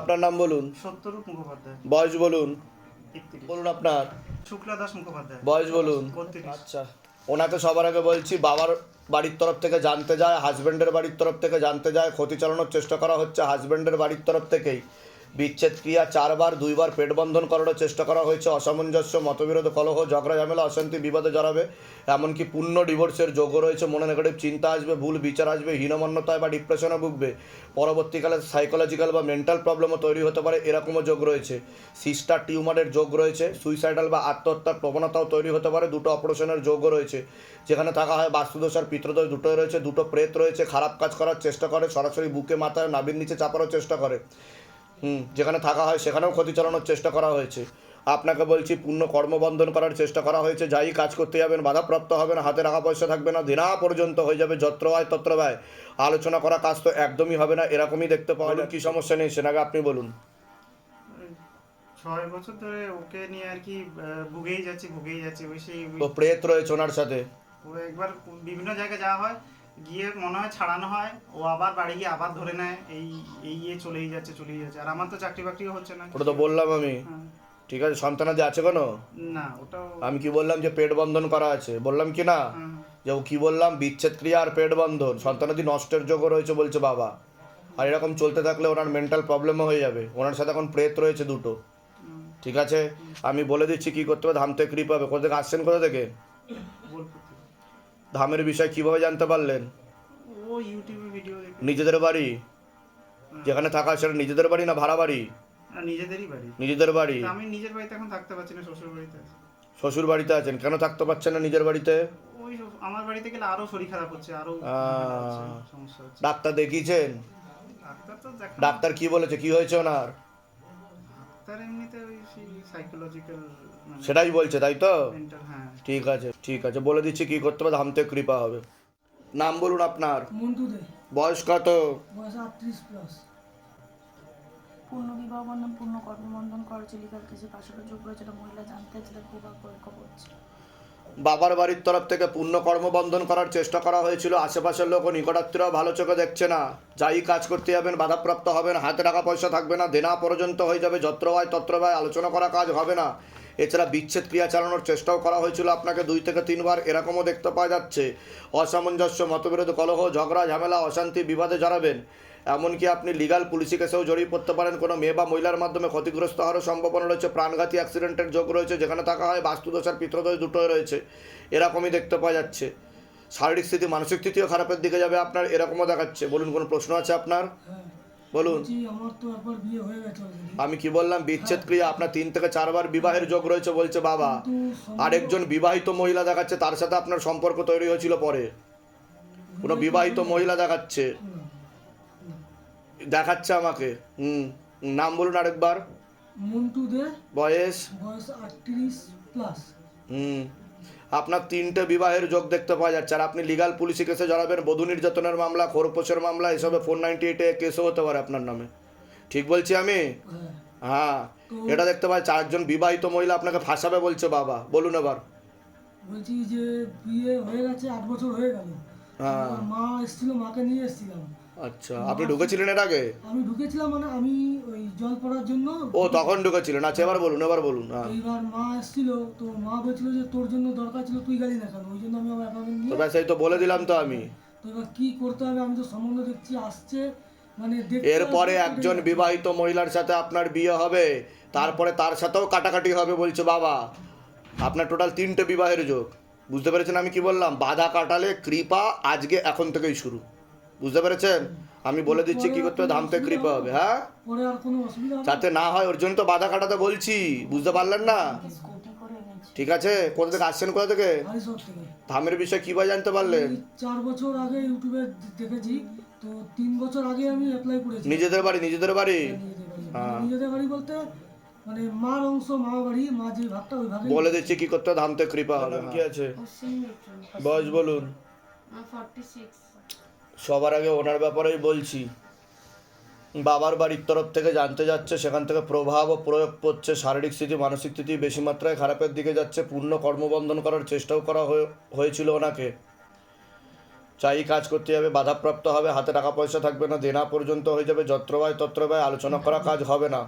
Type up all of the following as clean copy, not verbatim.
আপনার নাম বলুন। সত্যরূপ মুখোপাধ্যায়। বয়স বলুন। 31। বলুন আপনার শুক্লা দাস মুখোপাধ্যায়। বয়স বলুন। 32। আচ্ছা, ওনাকে সবার আগে বলছি, বাবার বাড়ির তরফ থেকে জানতে যায়, হাজব্যান্ডের বাড়ির তরফ থেকে জানতে যায়, ক্ষতি চালানোর চেষ্টা করা হচ্ছে হাজব্যান্ডের বাড়ির তরফ থেকেই। বিচ্ছেদ ক্রিয়া 4 বার, 2 বার পেট বন্ধন করার চেষ্টা করা হয়েছে, অসামঞ্জস্য, মতবিরোধ, কলহ, ঝগড়া ঝামেলা, অশান্তি, বিবাদে জড়াবে, এমনকি পূর্ণ ডিভোর্সের যোগ্য রয়েছে। মনে নেগেটিভ চিন্তা আসবে, ভুল বিচার আসবে, হীনমন্যতায় বা ডিপ্রেশনে ভুগবে, পরবর্তীকালে সাইকোলজিক্যাল বা মেন্টাল প্রবলেমও তৈরি হতে পারে, এরকমও যোগ রয়েছে। সিস্টার টিউমারের যোগ রয়েছে, সুইসাইডাল বা আত্মহত্যার প্রবণতাও তৈরি হতে পারে, 2টো অপারেশনের যোগও রয়েছে। যেখানে থাকা হয় বাস্তুদোষ আর পিতৃদোষ দুটোই রয়েছে, 2টো প্রেত রয়েছে, খারাপ কাজ করার চেষ্টা করে, সরাসরি বুকে মাথায় নাভির নিচে চাপারও চেষ্টা করে। যেখানে থাকা হয় সেখানেও ক্ষতি চালানোর চেষ্টা করা হয়েছে। আপনাকে বলছি, পূর্ণ কর্মবন্ধন করার চেষ্টা করা হয়েছে, যাই কাজ করতে যাবেন বাধাপ্রাপ্ত হবেন, হাতে টাকা পয়সা থাকবে না, দিনা পর্যন্ত হয়ে যাবে যত্র হয় তত্র ব্যয়, আলোচনা করা কাজ তো একদমই হবে না, এরকমই দেখতে পাওয়া যায়। কী সমস্যা নেই সেটাকে আপনি বলুন। 6 বছর ধরে ওকে নিয়ে আর কি ভুগেই যাচ্ছি ওই সেই তো প্রেত রয়েছে ওনার সাথে। ও একবার বিভিন্ন জায়গায় যাওয়া হয়, গিয়ে মনে হয় ছাড়ানো হয়, ও আবার বাড়ি গিয়ে আবার ধরে নেয়, এই চলেই যাচ্ছে। আর আমার তো চাকরি বাকরিও হচ্ছে না। ওটা তো বললাম আমি। হ্যাঁ। ঠিক আছে, সন্তানাদি আছে কোনো? না, ওটাও। আমি কি বললাম যে পেট বন্ধন করা আছে, বললাম কি না? হ্যাঁ। যে ও কি বললাম, বিচ্ছেদ ক্রিয়া আর পেট বন্ধন, সন্তানাদি নষ্টের যোগও রয়েছে বলছে বাবা। আর এরকম চলতে থাকলে ওনার মেন্টাল প্রবলেমও হয়ে যাবে। ওনার সাথে এখন প্রেত রয়েছে 2টো। ঠিক আছে, আমি বলে দিচ্ছি কি করতে হবে। ধাম থেকে কৃপা হবে। কোথা থেকে আসছেন, কোথা থেকে? বোলপুর থেকে। ধামের বিষয় কিভাবে জানতে পারলেন? ও ইউটিউবে ভিডিও দেখে। নিজেদের বাড়ি যেখানে থাকা সেটা নিজেদের বাড়ি না ভাড়া বাড়ি? নিজেদেরই বাড়ি। নিজেদের বাড়ি। আমি নিজের বাড়িতে এখন থাকতে পারছি না, শ্বশুর বাড়িতে আছি। শ্বশুর বাড়িতে আছেন, কেন থাকতে পারছেন না নিজের বাড়িতে? ওই আমার বাড়িতে গেলে আরো শরীর খারাপ হচ্ছে, আরো সমস্যা হচ্ছে। ডাক্তার দেখিয়েছেন? ডাক্তার তো দেখা। ডাক্তার কি বলেছে, কি হয়েছে ওনার? ডাক্তার এমনিতে ওই সাইকোলজিক্যাল সেটাই বলছে, তাই তো? মেন্টাল। হ্যাঁ। ঠিক আছে, ঠিক আছে, বলে দিচ্ছি কি করতে হবে, ধাম থেকে কৃপা হবে। নাম বলুন আপনার। মন্টু দে। বয়স কত? বয়স 38+। পূর্ণ বিবাহ বন্ধন, পূর্ণ কর্মবন্ধন করা হচ্ছে, লিগাল কিছু পাশের যোগ রয়েছে, এটা মহিলা জানতে চাইলে প্রভাব পরীক্ষা করছে। বাবার বাড়ির তরফ থেকে পূর্ণ কর্মবন্ধন করার চেষ্টা করা হয়েছিল, আশেপাশের লোক ও নিকটাত্মীয়রাও ভালো চোখে দেখছে না, যাই কাজ করতে যাবেন বাধাপ্রাপ্ত হবেন, হাতে টাকা পয়সা থাকবে না, দেনা পর্যন্ত হয়ে যাবে, যত্র হয় তত্র ব্যয়, আলোচনা করা কাজ হবে না। এছাড়া বিচ্ছেদ ক্রিয়া চালানোর চেষ্টাও করা হয়েছিল আপনাকে 2 থেকে 3 বার, এরকমও দেখতে পাওয়া যাচ্ছে। অসামঞ্জস্য, মতবিরোধ, কলহ, ঝগড়া ঝামেলা, অশান্তি, বিবাদে জড়াবেন, এমনকি আপনি লিগাল পুলিশি কেসেও জড়িয়ে পড়তে পারেন, কোনো মেয়ে বা মহিলার মাধ্যমে ক্ষতিগ্রস্ত হওয়ার সম্ভাবনা রয়েছে, প্রাণঘাতী অ্যাক্সিডেন্টের যোগ রয়েছে, যেখানে থাকা হয় বাস্তুদোষ আর পিতৃদোষ দুটোই রয়েছে, এরকমই দেখতে পাওয়া যাচ্ছে। শারীরিক স্থিতি, মানসিক স্থিতিও খারাপের দিকে যাবে আপনার, এরকমও দেখাচ্ছে। বলুন, কোনো প্রশ্ন আছে আপনার? হ্যাঁ, বলুন। বলছি আমার তো একবার বিয়ে হয়ে গেছে already। আমি কি বললাম, বিচ্ছেদ ক্রিয়া আপনার 3 থেকে 4 বার বিবাহের যোগ রয়েছে বলছে বাবা। কিন্তু আরেকজন বিবাহিত মহিলা দেখাচ্ছে, তার সাথে আপনার সম্পর্ক তৈরি হয়েছিল পরে। কোনো বিবাহিত মহিলা দেখাচ্ছে, দেখাচ্ছে আমাকে। নাম বলুন আরেকবার। মন্টু দে। বয়স? বয়স 38+। আপনার 3টে বিবাহের যোগ দেখতে পাওয়া যাচ্ছে, আর আপনি লিগাল পুলিশি কেসে জড়াবেন, বধূ নির্যাতনের মামলা, খোরপোশের মামলা, এসবে 498 কেসও হতে পারে আপনার নামে। ঠিক বলছি আমি? হ্যাঁ। হ্যাঁ, এটা দেখতে পাই 4জন বিবাহিত মহিলা আপনাকে ফাঁসাবে বলছে বাবা। বলুন এবার। বলছি যে বিয়ে হয়ে গেছে 8 বছর হয়ে গেল। হ্যাঁ। আমার মা এসেছিল, মাকে নিয়ে এসেছিলাম। আচ্ছা, আপনি ঢুকেছিলেন এর আগে? আমি ঢুকেছিলাম মানে আমি ওই জল পড়ার জন্য। ও তখন ঢুকেছিলেন, আচ্ছা এবার বলুন, এবার বলুন। হ্যাঁ, এইবার মা এসেছিল, তো মা বলছিল যে তোর জন্য দরকার ছিল, তুই গেলি না কেন? ওই জন্য আমি আমার অ্যাপয়েন্টমেন্ট তো নিয়ে। ব্যাস, এই তো বলে দিলাম তো আমি। তো এবার কি করতে হবে, আমি তো সম্বন্ধ দেখছি আসছে, মানে এরপরে একজন বিবাহিত মহিলার সাথে আপনার বিয়ে হবে, তারপরে তার সাথেও কাটাকাটি হবে বলছে বাবা। আপনার টোটাল 3টে বিবাহের যোগ। বুঝতে পেরেছেন আমি কি বললাম? বাধা কাটালে কৃপা আজকে এখন থেকেই শুরু। বুঝতে পেরেছেন? আমি বলে দিচ্ছি কি করতে হবে, ধাম থেকে কৃপা হবে। হ্যাঁ, পরে আর কোনো অসুবিধা হবে না? যাতে না হয় ওর জন্য তো বাধা কাটাতে বলছি, বুঝতে পারলেন না? স্কুটি করে এনেছে। ঠিক আছে, কোথা থেকে আসছেন, কোথা থেকে? হারিশহর থেকে। ধামের বিষয়ে কীভাবে জানতে পারলেন? এই 4 বছর আগে ইউটিউবে দেখেছি, তো 3 বছর আগে আমি অ্যাপ্লাই করেছি। নিজেদের বাড়ি? নিজেদের বাড়ি? মানে নিজেদের বাড়ি বলতে মানে মার অংশ, মা বাড়ি, মা যে ভাগটা ওই ভাগে। বলে দিচ্ছি কি করতে হবে, ধাম থেকে কৃপা হবে। কি আছে? বয়স বলুন। 46। সবার আগে ওনার ব্যাপারেই বলছি। বাবার বাড়ির তরফ থেকে জানতে যাচ্ছে, সেখান থেকে প্রভাব ও প্রয়োগ করছে, শারীরিক স্থিতি, মানসিক স্থিতি বেশি মাত্রায় খারাপের দিকে যাচ্ছে, পূর্ণ কর্মবন্ধন করার চেষ্টাও করা হয়েছিল ওনাকে। চাই কাজ করতে যাবে বাধাপ্রাপ্ত হবে, হাতে টাকা পয়সা থাকবে না, দেনা পর্যন্ত হয়ে যাবে, যত্র ব্যয় তত্র ব্যয়, আলোচনা করা কাজ হবে না,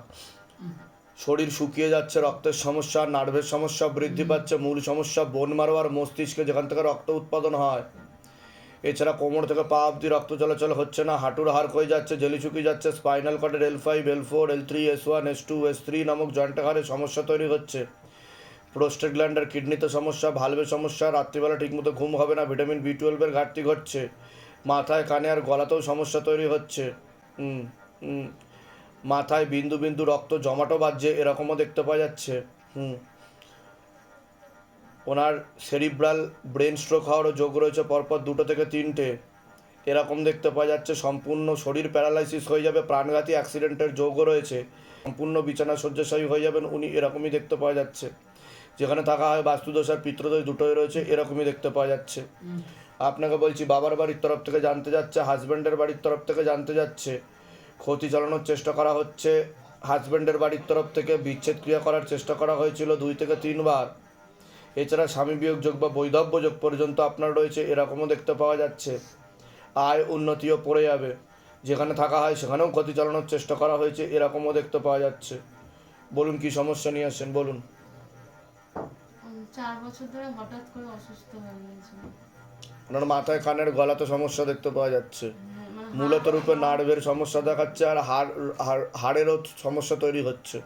শরীর শুকিয়ে যাচ্ছে, রক্তের সমস্যা, নার্ভের সমস্যা বৃদ্ধি পাচ্ছে, মূল সমস্যা বোন মারো আর মস্তিষ্কে যেখান থেকে রক্ত উৎপাদন হয়। এছাড়া কোমর থেকে পা অবধি রক্ত চলাচল হচ্ছে না, হাঁটুর হাড় ক্ষয়ে যাচ্ছে, জেলি শুকিয়ে যাচ্ছে, spinal কর্ডের L5, L4, L3, S1, S2, S3 নামক জয়েন্টে হাড়ে সমস্যা তৈরি হচ্ছে, প্রোস্টেট গ্ল্যান্ডের কিডনিতে সমস্যা, ভালভের সমস্যা, রাত্রিবেলা ঠিকমতো ঘুম হবে না, ভিটামিন B12 এর ঘাটতি ঘটছে, মাথায় কানে আর গলাতেও সমস্যা তৈরি হচ্ছে, মাথায় বিন্দু বিন্দু রক্ত জমাটো বাজছে, এরকমও দেখতে পাওয়া যাচ্ছে। ওনার সেরিব্রাল ব্রেন স্ট্রোক হওয়ারও যোগ রয়েছে, পরপর 2 থেকে 3টে এরকম দেখতে পাওয়া যাচ্ছে। সম্পূর্ণ শরীর প্যারালাইসিস হয়ে যাবে, প্রাণঘাতী অ্যাক্সিডেন্টের যোগও রয়েছে, সম্পূর্ণ বিছানা শয্যাশায়ী হয়ে যাবেন উনি, এরকমই দেখতে পাওয়া যাচ্ছে। যেখানে থাকা হয় বাস্তুদোষ আর পিতৃদোষ দুটোই রয়েছে, এরকমই দেখতে পাওয়া যাচ্ছে। আপনাকে বলছি বাবার বাড়ির তরফ থেকে জানতে যাচ্ছে, হাজব্যান্ডের বাড়ির তরফ থেকে জানতে যাচ্ছে, ক্ষতি চালানোর চেষ্টা করা হচ্ছে, হাজব্যান্ডের বাড়ির তরফ থেকে বিচ্ছেদ ক্রিয়া করার চেষ্টা করা হয়েছিল 2 থেকে 3 বার। এছাড়া স্বামী বিয়োগ যোগ বা বৈধব্য যোগ পর্যন্ত আপনার রয়েছে, এরকমও দেখতে পাওয়া যাচ্ছে। আয় উন্নতিও পড়ে যাবে, যেখানে থাকা হয় সেখানেও ক্ষতি চালানোর চেষ্টা করা হয়েছে, এরকমও দেখতে পাওয়া যাচ্ছে। বলুন কি সমস্যা নিয়ে আসেন বলুন। 4 বছর ধরে হঠাৎ করে অসুস্থ হয়ে গিয়েছিল। ওনার মাথায় কানের গলাতে সমস্যা দেখতে পাওয়া যাচ্ছে, মানে মূলত রূপে নার্ভের সমস্যা দেখাচ্ছে আর হাড়েরও সমস্যা তৈরি হচ্ছে।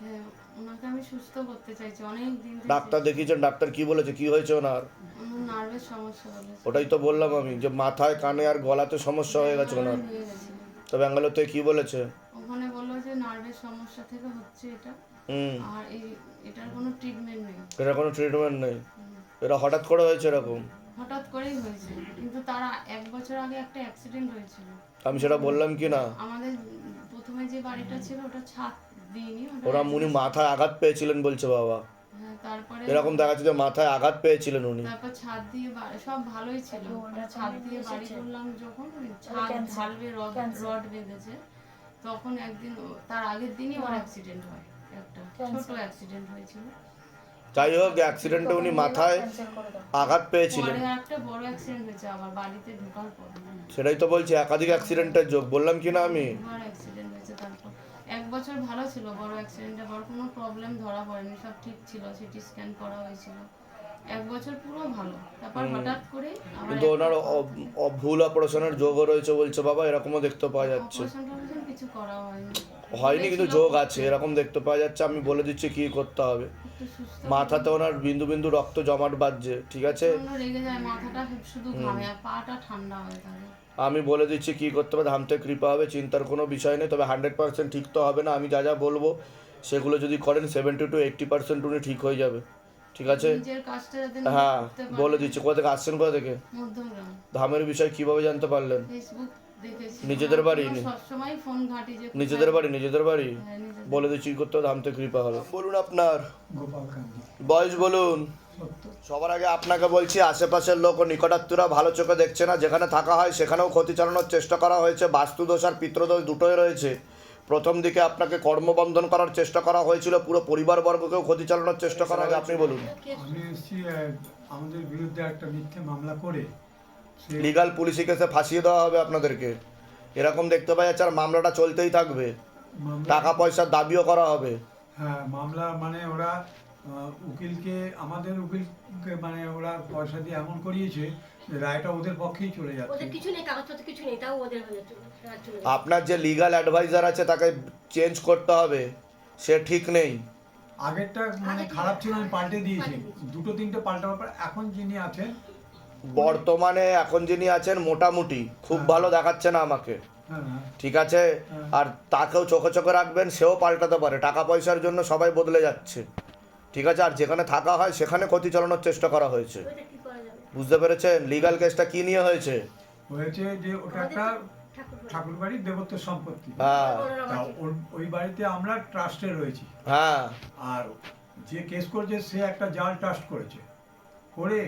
হ্যাঁ, ওনাকে আমি সুস্থ করতে চাইছি অনেক দিন থেকে। ডাক্তার দেখিয়েছেন, ডাক্তার কি বলেছে, কি হয়েছে ওনার? নার্ভের সমস্যা হয়েছে। ওটাই তো বললাম আমি, যে মাথায় কানে আর গলাতে সমস্যা হয়ে গেছে ওনার। হয়ে গেছিল। তো ব্যাঙ্গালোর থেকে কি বলেছে? ওখানে বললো যে নার্ভের সমস্যা থেকে হচ্ছে এটা, আর এটার কোনো ট্রিটমেন্ট নেই। এটা কোনো ট্রিটমেন্ট নেই, এটা হঠাৎ করে হয়েছে এরকম? হঠাৎ করেই হয়েছে, কিন্তু তারা 1 বছর আগে একটা অ্যাক্সিডেন্ট হয়েছিল। আমি সেটা বললাম কি না? আমাদের প্রথমে যে বাড়িটা ছিল ওটা ছাদ দিইনি, ওরা উনি মাথায় আঘাত পেয়েছিলেন বলছে বাবা, হ্যাঁ, তারপরে এরকম দেখাচ্ছে যে মাথায় আঘাত পেয়েছিলেন উনি। তারপর ছাদ দিয়ে সব ভালোই ছিল, ছাদ দিয়ে বাড়ি করলাম যখন ছাদ ঢালবে রড বেঁধেছে, তখন একদিন তার আগের দিনই ওর অ্যাক্সিডেন্ট হয়, একটা ছোট অ্যাক্সিডেন্ট হয়েছিল। যাই হোক, অ্যাক্সিডেন্টে উনি মাথায় আঘাত পেয়েছিলেন, পরে একটা বড় অ্যাক্সিডেন্ট হয়েছে আবার বাড়িতে ঢোকার পর, সেটাই তো বলছি, একাধিক অ্যাক্সিডেন্টের যোগ, বললাম কি না আমি? বড় অ্যাক্সিডেন্ট হয়েছে। তারপর 1 বছর ভালো ছিল, বড় অ্যাক্সিডেন্টে বড় কোনো প্রবলেম ধরা পড়েনি, সব ঠিক ছিল, সিটি স্ক্যান করা হয়েছিল, 1 বছর পুরো ভালো। তারপর হঠাৎ করে আবার কিন্তু ওনার ভুল অপারেশনের যোগও রয়েছে বলছে বাবা, এরকমও দেখতে পাওয়া যাচ্ছে। অপারেশন কিছু করা হয়নি, হয়নি কিন্তু যোগ আছে, এরকম দেখতে পাওয়া যাচ্ছে। আমি বলে দিচ্ছি কি করতে হবে। একটু সুস্থ। মাথাতে ওনার বিন্দু বিন্দু রক্ত জমাট বাঁধছে, ঠিক আছে? প্রচণ্ড রেগে যায়, মাথাটা শুধু ঘামে আর পাটা ঠান্ডা হয়ে থাকে। আমি বলে দিচ্ছি কি করতে হবে, ধামতে কৃপা হবে, চিন্তার কোনো বিষয় নেই। তবে 100% ঠিক তো হবে না, আমি যা যা বলবো সেগুলো যদি করেন 70 to 80% উনি ঠিক হয়ে যাবে, ঠিক আছে? নিজের কাজটা যাতে হ্যাঁ, করতে পারে। বলে দিচ্ছি। কোথা থেকে আসছেন, কোথা থেকে? মধ্যমগ্রাম। ধামের বিষয় কিভাবে জানতে পারলেন? ফেসবুক দেখেছি। নিজেদের বাড়ি? সবসময় ফোন ঘাঁটি যে কোথায়- নিজেদের বাড়ি? নিজেদের বাড়ি? হ্যাঁ, নিজেদের। বলে দিচ্ছি কি করতে হবে, ধামতে কৃপা হবে। বলুন আপনার গোপাল কান্দি বয়স বলুন। সত্তর। সবার আগে আপনাকে বলছি, আশেপাশের লোক ও নিকটাত্মীয়রা ভালো চোখে দেখছে না, যেখানে থাকা হয় সেখানেও ক্ষতি চালানোর চেষ্টা করা হয়েছে, বাস্তুদোষ আর পিতৃদোষ দুটোই রয়েছে। প্রথম দিকে আপনাকে কর্মবন্ধন করার চেষ্টা করা হয়েছিল, পুরো পরিবারবর্গকেও ক্ষতি চালানোর চেষ্টা করা হয়। আপনি বলুন। আমি এসেছি আমাদের বিরুদ্ধে একটা মিথ্যে মামলা করে সে লিগাল পুলিশি কেসে ফাঁসিয়ে দেওয়া হবে আপনাদেরকে, এরকম দেখতে পাওয়া যাচ্ছে। আর মামলাটা চলতেই থাকবে, মামলা টাকা পয়সার দাবিও করা হবে। হ্যাঁ মামলা মানে ওরা উকিলকে আমাদের উকিলকে মানে ওরা পয়সা দিয়ে এমন করিয়েছে যে রায়টা ওদের পক্ষেই চলে ওদের যাচ্ছে। কিছু নেই, কাগজপত্র কিছু নেই, তাও ওদের হয়ে চলে যাচ্ছে। আপনার যে লিগাল অ্যাডভাইজার আছে তাকে চেঞ্জ করতে হবে, সে ঠিক নেই। আগেরটা মানে খারাপ ছিল, আমি পাল্টে দিয়েছি, 2-3টে পাল্টাবার পর এখন যিনি আছেন বর্তমানে এখন যিনি আছেন মোটামুটি খুব ভালো দেখাচ্ছে না আমাকে, হ্যাঁ ঠিক আছে? আর তাকেও চোখে চোখে রাখবেন, সেও পাল্টাতে পারে। টাকা পয়সার জন্য সবাই বদলে যাচ্ছে, ঠিক আছে? আর যেখানে থাকা হয় সেখানে ক্ষতি চালানোর চেষ্টা করা হয়েছে, ওইটা কি করা যাবে? বুঝতে পেরেছেন? লিগাল কেসটা কি নিয়ে হয়েছে? হয়েছে যে ওটা একটা ঠাকুর ঠাকুর বাড়ির দেবত্ব সম্পত্তি। হ্যাঁ তা ওই বাড়িতে আমরা ট্রাস্টে রয়েছি, হ্যাঁ, আর যে কেস করেছে সে একটা জাল ট্রাস্ট করেছে, করে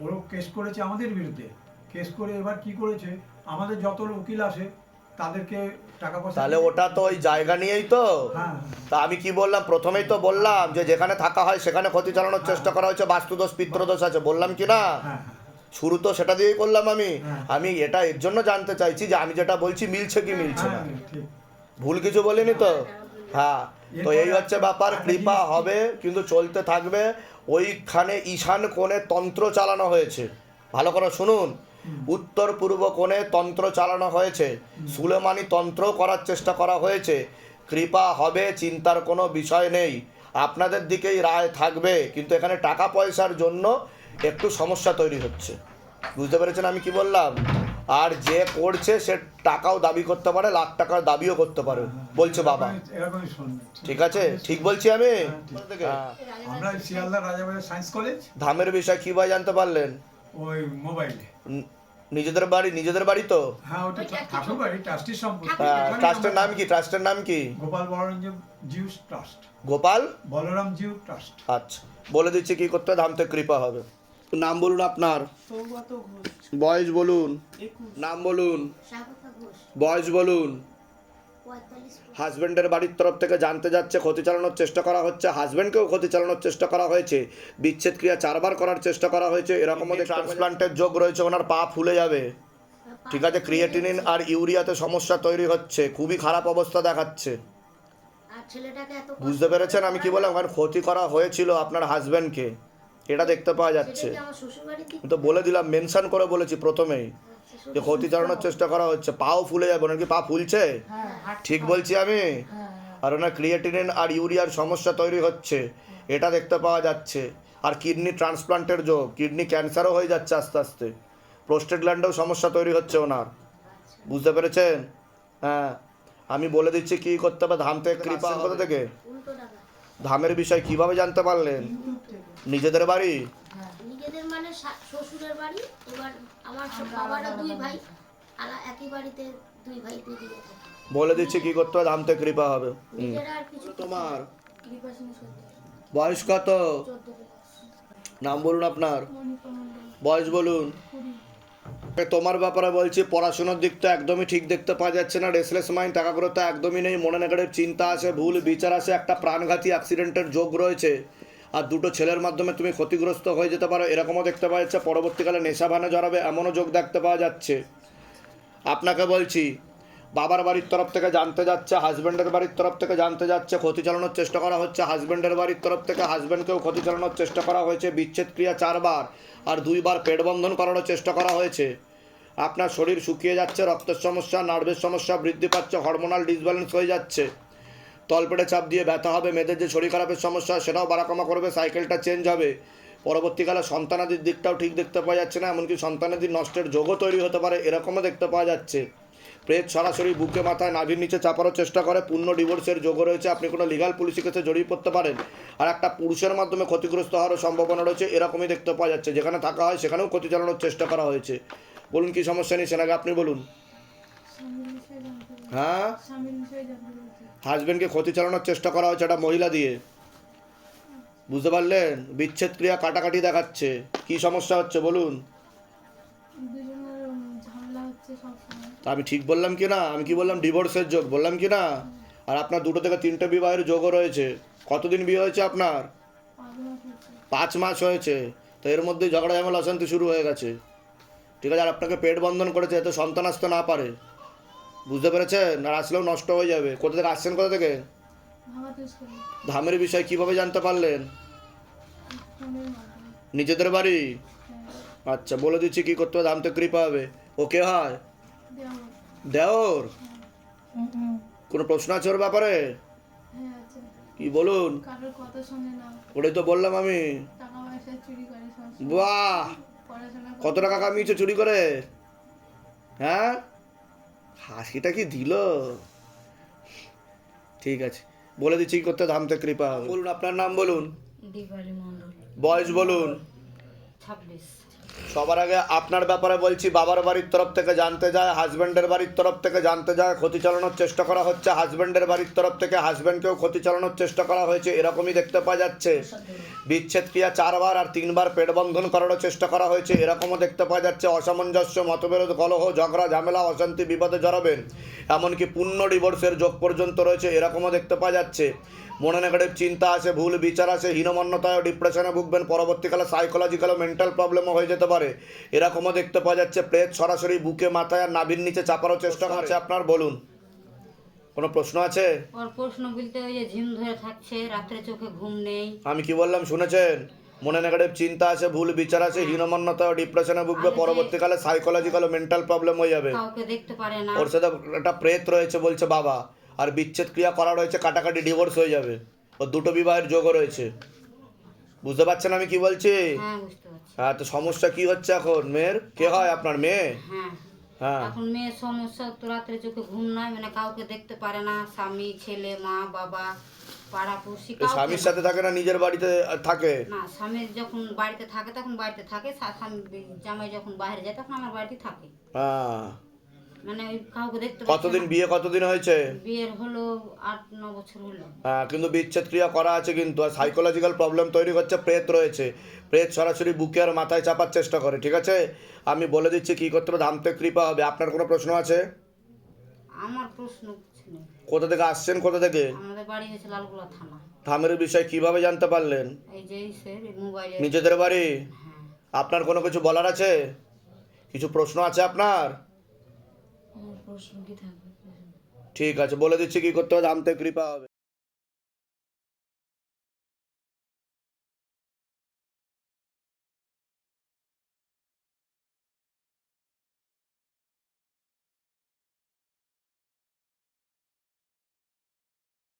ওর কেস করেছে আমাদের বিরুদ্ধে। কেস করে এবার কি করেছে, আমাদের যত উকিল আসে তাদেরকে টাকা পয়সা তাহলে ওটা তো ওই জায়গা নিয়েই তো। হ্যাঁ তা আমি কি বললাম, প্রথমেই তো বললাম যে যেখানে থাকা হয় সেখানে ক্ষতি চালানোর চেষ্টা করা হয়েছে, বাস্তুদোষ পিতৃদোষ আছে, বললাম কি না? হ্যাঁ শুরু তো সেটা দিয়েই করলাম আমি। হ্যাঁ। আমি এটা এর জন্য জানতে চাইছি যে আমি যেটা বলছি মিলছে কি মিলছে না, হ্যাঁ, ঠিক। ভুল কিছু বলিনি তো? হ্যাঁ, তো এই হচ্ছে ব্যাপার। কৃপা হবে কিন্তু চলতে থাকবে। ওইখানে ঈশান কোণে তন্ত্র চালানো হয়েছে, ভালো করে শুনুন। উত্তর পূর্ব কোণে তন্ত্র চালানো হয়েছে, সুলেমানি তন্ত্র করার চেষ্টা করা হয়েছে। কৃপা হবে, চিন্তার কোনো বিষয় নেই। আপনাদের দিকেই রায় থাকবে, কিন্তু এখানে টাকা পয়সার জন্য একটু সমস্যা তৈরি হচ্ছে। বুঝতে পেরেছেন আমি কি বললাম? আর যে করছে সে টাকাও দাবি করতে পারে, লাখ টাকার দাবিও করতে পারে বলছে বাবা। এরকমই শুনবে। ঠিক আছে, ঠিক বলছি আমি? হ্যাঁ। আমরা শিয়ালদা রাজাবাজার সায়েন্স কলেজ, ধামের বিষয় কিভাবে জানতে পারলেন? ওই মোবাইলে। নিজেদের বাড়ি তো? হ্যাঁ, ওটা ঠাকুর বাড়ি, ট্রাস্টির সম্পত্তি। ট্রাস্টের নাম কি? ট্রাস্টের নাম কি? গোপাল বলরাম জিউ ট্রাস্ট। গোপাল বলরাম জিউ ট্রাস্ট। আচ্ছা, বলে দিচ্ছি কি করতে হবে, ধাম থেকে কৃপা হবে। নাম বলুন আপনার, সৌগত ঘোষ, বয়স বলুন, 21। নাম বলুন, স্বাগতা ঘোষ, বয়স বলুন। 45। হাজব্যান্ডের বাড়ির তরফ থেকে জানতে যাচ্ছে, ক্ষতি চালানোর চেষ্টা করা হচ্ছে, হাজব্যান্ডকেও ক্ষতি চালানোর চেষ্টা করা হয়েছে, বিচ্ছেদ ক্রিয়া 4 বার করার চেষ্টা করা হয়েছে, এরকমও ট্রান্সপ্লান্টের যোগ রয়েছে, ওনার পা ফুলে যাবে। ঠিক আছে, ক্রিয়েটিনিন আর ইউরিয়াতে সমস্যা তৈরি হচ্ছে, খুবই খারাপ অবস্থা দেখাচ্ছে। আর ছেলেটাকে এত কষ্ট বুঝতে পেরেছেন আমি কি বললাম? কারণ ক্ষতি করা হয়েছিল আপনার হাজব্যান্ডকে, এটা দেখতে পাওয়া যাচ্ছে। সেটা কি আমার শ্বশুর বাড়িতে? আমি তো বলে দিলাম, মেনশন করে বলেছি প্রথমেই যে ক্ষতি চালানোর চেষ্টা করা হচ্ছে, পাও ফুলে যাবে। ওনার কি পা ফুলছে? ঠিক বলছি আমি? আর ওনার ক্রিয়েটিনিন আর ইউরিয়ার সমস্যা তৈরি হচ্ছে, এটা দেখতে পাওয়া যাচ্ছে। আর কিডনি ট্রান্সপ্লান্টের যোগ, কিডনি ক্যান্সারও হয়ে যাচ্ছে আস্তে আস্তে, প্রোস্টেট গ্ল্যান্ডেও সমস্যা তৈরি হচ্ছে ওনার। বুঝতে পেরেছেন? হ্যাঁ, আমি বলে দিচ্ছি কি করতে হবে। ধাম থেকে কৃপা কোথা থেকে? উল্টো টাকা। ধামের বিষয় কিভাবে জানতে পারলেন? নিজেদের বাড়ি? নিজেদের মানে শ্বশুরের বাড়ি। এবার আমার সব বাবারা 2 ভাই, আর একই বাড়িতে 2 ভাই 2 দিকে থাকে। বলে দিচ্ছি কি করতে হবে, ধাম থেকে কৃপা হবে। নিজেরা আর কিছু তোমার কৃপা সিং সত্যি বয়স কত? 14। নাম বলুন আপনার, বয়স বলুন। তোমার ব্যাপারে বলছি, পড়াশোনার দিক তো একদমই ঠিক দেখতে পাওয়া যাচ্ছে না, রেসলেস মাইন্ড, টাকা করে তো একদমই নেই, মনে নেগেটিভ চিন্তা আছে, ভুল বিচার আছে, একটা প্রাণঘাতী অ্যাক্সিডেন্টের যোগ রয়েছে, আর 2টো ছেলের মাধ্যমে তুমি ক্ষতিগ্রস্ত হয়ে যেতে পারো, এরকমও দেখতে পাওয়া যাচ্ছে। পরবর্তীকালে নেশা ভানে জড়াবে, এমনও যোগ দেখতে পাওয়া যাচ্ছে। আপনাকে বলছি, বাবার বাড়ির তরফ থেকে জানতে যাচ্ছে, হাজব্যান্ডের বাড়ির তরফ থেকে জানতে যাচ্ছে, ক্ষতি চালানোর চেষ্টা করা হচ্ছে, হাজব্যান্ডের বাড়ির তরফ থেকে হাজব্যান্ডকেও ক্ষতি চালানোর চেষ্টা করা হয়েছে, বিচ্ছেদ ক্রিয়া 4 বার আর 2 বার পেট বন্ধন করানোর চেষ্টা করা হয়েছে। আপনার শরীর শুকিয়ে যাচ্ছে, রক্তের সমস্যা, নার্ভের সমস্যা বৃদ্ধি পাচ্ছে, হরমোনাল ডিসব্যালেন্স হয়ে যাচ্ছে, তলপেটে চাপ দিয়ে ব্যথা হবে, মেয়েদের যে শরীর খারাপের সমস্যা সেটাও বাড়াকমা করবে, সাইকেলটা চেঞ্জ হবে। পরবর্তীকালে সন্তানাদির দিকটাও ঠিক দেখতে পাওয়া যাচ্ছে না, এমনকি সন্তানাদির নষ্টের যোগও তৈরি হতে পারে, এরকমও দেখতে পাওয়া যাচ্ছে। প্রেত সরাসরি বুকে মাথায় নাভির নিচে চাপানোর চেষ্টা করে, পূর্ণ ডিভোর্সের যোগও রয়েছে, আপনি কোনো লিগাল পুলিশের কাছে জড়িয়ে পড়তে পারেন, আর একটা পুরুষের মাধ্যমে ক্ষতিগ্রস্ত হওয়ারও সম্ভাবনা রয়েছে, এরকমই দেখতে পাওয়া যাচ্ছে। যেখানে থাকা হয় সেখানেও ক্ষতি চালানোর চেষ্টা করা হয়েছে। বলুন কি সমস্যা নেই, সেনাকে আপনি বলুন। হ্যাঁ, হাজব্যান্ডকে ক্ষতি চালানোর চেষ্টা করা হয়েছে একটা মহিলা দিয়ে, বুঝতে পারলেন? বিচ্ছেদ ক্রিয়া কাটাকাটি দেখাচ্ছে, কি সমস্যা হচ্ছে বলুন। তা আমি ঠিক বললাম কি না? আমি কি বললাম? ডিভোর্সের যোগ বললাম কি না? আর আপনার 2 থেকে 3টে বিবাহের যোগও রয়েছে। কতদিন বিয়ে হয়েছে আপনার? 5 মাস হয়েছে। তো এর মধ্যে ঝগড়া ঝামেলা অশান্তি শুরু হয়ে গেছে। ঠিক আছে, আর আপনাকে পেট বন্ধন করেছে এতে সন্তান আসতে না পারে, বুঝতে পেরেছেন? আর আসলেও নষ্ট হয়ে যাবে। কোথা থেকে আসছেন, কোথা থেকে? ধামের বিষয় কিভাবে জানতে পারলেন? নিজেদের বাড়ি? আচ্ছা, বলে দিচ্ছি কি করতে হবে, ধাম থেকে কৃপা হবে। ও কে হয়? দেওর? কোনো প্রশ্ন আছে ওর ব্যাপারে? কি বলুন? ওটাই তো বললাম আমি। বাহ, কত টাকা কামিয়েছে চুরি করে? হ্যাঁ, হাসিটা কি দিল? ঠিক আছে, বলে দিচ্ছি কি করতে, ধাম থেকে কৃপা হবে। বলুন আপনার নাম বলুন, দীপালি মণ্ডল, বয়স বলুন। 26। সবার আগে আপনার ব্যাপারে বলছি, বাবার বাড়ির তরফ থেকে জানতে যায়, হাজব্যান্ডের বাড়ির তরফ থেকে জানতে যায়, ক্ষতি চালানোর চেষ্টা করা হচ্ছে, হাজব্যান্ডের বাড়ির তরফ থেকে হাজব্যান্ডকেও ক্ষতি চালানোর চেষ্টা করা হয়েছে, এরকমই দেখতে পাওয়া যাচ্ছে। বিচ্ছেদ ক্রিয়া 4 বার আর 3 বার পেট বন্ধন করানোর চেষ্টা করা হয়েছে, এরকমও দেখতে পাওয়া যাচ্ছে। অসামঞ্জস্য, মতবিরোধ, কলহ, ঝগড়া, ঝামেলা, অশান্তি, বিপদে জড়াবেন, এমনকি পূর্ণ ডিভোর্সের যোগ পর্যন্ত রয়েছে, এরকমও দেখতে পাওয়া যাচ্ছে। মনে নেগেটিভ চিন্তা আছে, ভুল বিচার আছে, হীনমন্যতায় ডিপ্রেশনে ভুগবেন, পরবর্তীকালে সাইকোলজিক্যাল ও মেন্টাল প্রবলেমও হয়ে যেতে পারে। করে। এরকমও দেখতে পাওয়া যাচ্ছে প্রেত সরাসরি বুকে, মাথায় আর নাভির নিচে চাপারও চেষ্টা করছে। আপনার বলুন, কোনো প্রশ্ন আছে? ওর প্রশ্ন বলতে ওই যে ঝিম ধরে থাকছে, রাত্রে চোখে ঘুম নেই। আমি কি বললাম শুনেছেন? মনে নেগেটিভ চিন্তা আছে, ভুল বিচার আছে, হীনমন্যতা ও ডিপ্রেশনে ভুগবে, পরবর্তীকালে সাইকোলজিক্যাল ও মেন্টাল প্রবলেম হয়ে যাবে। কাউকে দেখতে পারে না। ওর সাথে একটা প্রেত রয়েছে বলছে বাবা, আর বিচ্ছেদ ক্রিয়া করা রয়েছে, কাটাকাটি ডিভোর্স হয়ে যাবে। ওর দুটো বিবাহের যোগও রয়েছে। বুঝতে পারছেন আমি কি বলছি? হ্যাঁ বুঝতে পারছি। হ্যাঁ, তো সমস্যা কি হচ্ছে এখন? মেয়ের কে হয়? আপনার মেয়ে? হ্যাঁ হ্যাঁ, এখন মেয়ের সমস্যা তো রাত্রে চোখে ঘুম নাই, মানে কাউকে দেখতে পারে না, স্বামী, ছেলে, মা, বাবা, পাড়াপড়শি তো স্বামীর সাথে থাকে না নিজের বাড়িতে থাকে? না, স্বামী যখন বাড়িতে থাকে তখন বাড়িতে থাকে, স্বামী জামাই যখন বাইরে যায় তখন আমার বাড়িতে থাকে। হ্যাঁ, মানে ওই কাউকে দেখতে পাচ্ছে কতদিন না। বিয়ে কতদিন হয়েছে? বিয়ের হলো 8-9 বছর হলো। হ্যাঁ, কিন্তু বিচ্ছেদ ক্রিয়া করা আছে, কিন্তু আর সাইকোলজিক্যাল প্রবলেম তৈরি করছে, প্রেত রয়েছে। প্রেত সরাসরি বুকে আর মাথায় চাপার চেষ্টা করে। ঠিক আছে, আমি বলে দিচ্ছি কি করতে হবে, ধামতে কৃপা হবে। আপনার কোনো প্রশ্ন আছে? আমার প্রশ্ন কিছু নেই। কোথা থেকে আসছেন, কোথা থেকে? আমাদের বাড়ি হয়েছে লালগোলা থানা। ধামের বিষয় কিভাবে জানতে পারলেন? এই যে মোবাইলে। নিজেদের বাড়ি? হ্যাঁ। আপনার কোনো কিছু বলার আছে? কিছু প্রশ্ন আছে আপনার? আমার প্রশ্ন কি থাকবে? ঠিক আছে, বলে দিচ্ছি কি করতে হবে, ধামতে কৃপা হবে।